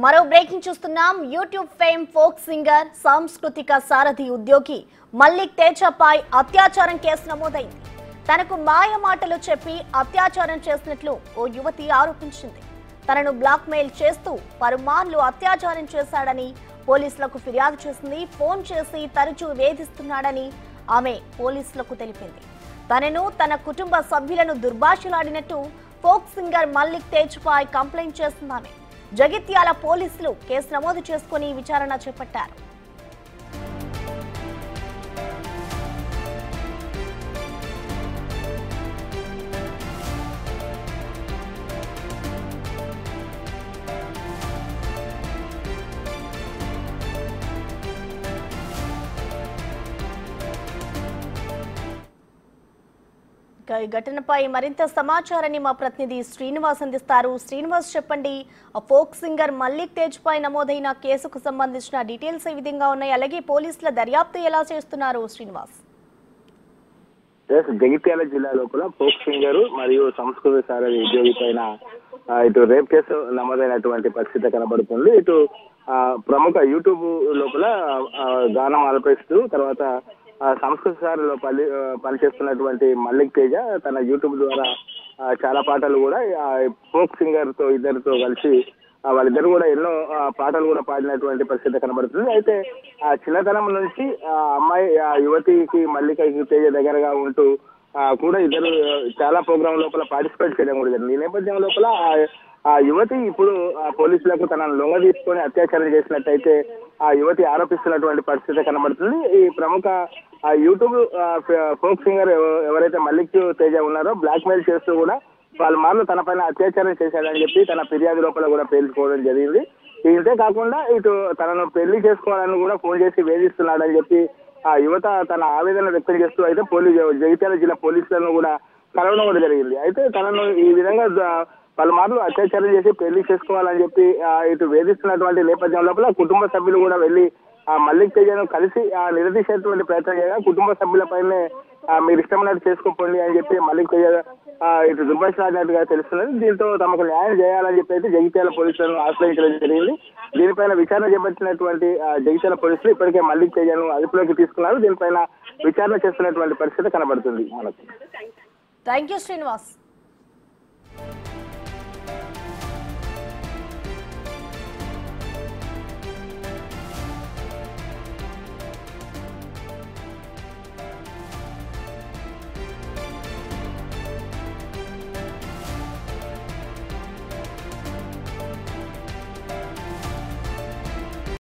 మరో బ్రేకింగ్ చూస్తున్నాం. YouTube fame folk singer సాంస్కృతిక సారథి ఉద్యోగి మల్లిక్ తేజపై అత్యాచారం కేసు నమోదైంది. తనకు మాయ మాటలు చెప్పి అత్యాచారం చేసినట్లు ఓ యువతి ఆరోపించింది. తనను బ్లాక్ మెయిల్ చేస్తూ పలుమార్లు అత్యాచారం చేశాడని పోలీసులకు ఫిర్యాదు చేసింది. ఫోన్ చేసి తరచూ వేధిస్తున్నాడని ఆమె పోలీసులకు తెలిపింది. తనను తన కుటుంబ సభ్యులను దుర్భాషలాడినట్టు ఫోక్ సింగర్ మల్లిక్ తేజపై కంప్లైంట్ చేసిందామె. జగిత్యాల పోలీసులు కేసు నమోదు చేసుకుని విచారణ చేపట్టారు. ఈ ఘటనపై మరింత సమాచారాన్ని మా ప్రతినిధి శ్రీనివాస్ అందిస్తారు. శ్రీనివాస్, చెప్పండి, ఫోక్ సింగర్ మల్లిక్ తేజ్పై నమోదైన కేసుకు సంబంధించిన డీటెయిల్స్ ఏ విధంగా ఉన్నాయి? అలాగే పోలీసుల దర్యాప్తు ఎలా చేస్తున్నారు శ్రీనివాస్? జగిత్యాల జిల్లా లోపల ఫోక్ సింగర్ మరియు సంస్కృతి సారథి ఉద్యోగి పైన ఇటు రేప్ కేసు నమోదైనటువంటి పరిస్థితి కనబడుతుంది. ఇటు ప్రముఖ యూట్యూబ్ లోపల గానం ఆలపిస్తూ తర్వాత సంస్కృతి సారథిలో పనిచేస్తున్నటువంటి మల్లిక్ తేజ తన యూట్యూబ్ ద్వారా చాలా పాటలు కూడా ఫోక్ సింగర్ తో ఇద్దరితో కలిసి వాళ్ళిద్దరు కూడా ఎన్నో పాటలు కూడా పాడినటువంటి పరిస్థితి కనబడుతుంది. అయితే ఆ చిన్నతనం నుంచి అమ్మాయి యువతికి మల్లిక తేజ దగ్గరగా ఉంటూ కూడా ఇద్దరు చాలా ప్రోగ్రాం లోపల పార్టిసిపేట్ చేయడం కూడా జరిగింది. ఈ నేపథ్యం లోపల ఆ యువతి ఇప్పుడు పోలీసులకు తనను లొంగ తీసుకొని అత్యాచారం చేసినట్టయితే ఆ యువతి ఆరోపిస్తున్నటువంటి పరిస్థితి కనబడుతుంది. ఈ ప్రముఖ యూట్యూబ్ ఫోక్ సింగర్ ఎవరైతే మల్లిక్ తేజ ఉన్నారో బ్లాక్ మెయిల్ చేస్తూ కూడా వాళ్ళ మార్లు తన పైన అత్యాచారం చేశాడని చెప్పి తన ఫిర్యాదు లోపల కూడా పేర్చుకోవడం జరిగింది. ఇంతే కాకుండా ఇటు తనను పెళ్లి చేసుకోవాలని కూడా ఫోన్ చేసి వేధిస్తున్నాడని చెప్పి ఆ యువత తన ఆవేదన వ్యక్తం చేస్తూ అయితే జగిత్యాల జిల్లా పోలీసులను కూడా కలవడం కూడా జరిగింది. అయితే తనను ఈ విధంగా పలుమార్లు అత్యాచారం చేసి పెళ్లి చేసుకోవాలని చెప్పి ఇటు వేధిస్తున్నటువంటి నేపథ్యం లోపల కుటుంబ సభ్యులు కూడా వెళ్లి మల్లిక్ తేజను కలిసి నిలదీసేటువంటి ప్రయత్నం చేయగా కుటుంబ సభ్యులపైనే మీరు ఇష్టమైనట్టు చేసుకోండి అని చెప్పి మల్లిక్ తేజ ఇటు దుర్భాషలాడినట్టుగా తెలుస్తున్నది. దీంతో తమకు న్యాయం చేయాలని చెప్పి అయితే జగిత్యాల పోలీసులను ఆశ్రయించడం జరిగింది. దీనిపైన విచారణ చేపట్టినటువంటి జగిత్యాల పోలీసులు ఇప్పటికే మల్లిక్ తేజను అదుపులోకి తీసుకున్నారు. దీనిపైన విచారణ చేస్తున్నటువంటి పరిస్థితి కనబడుతుంది మనకు. Thank you Srinivas.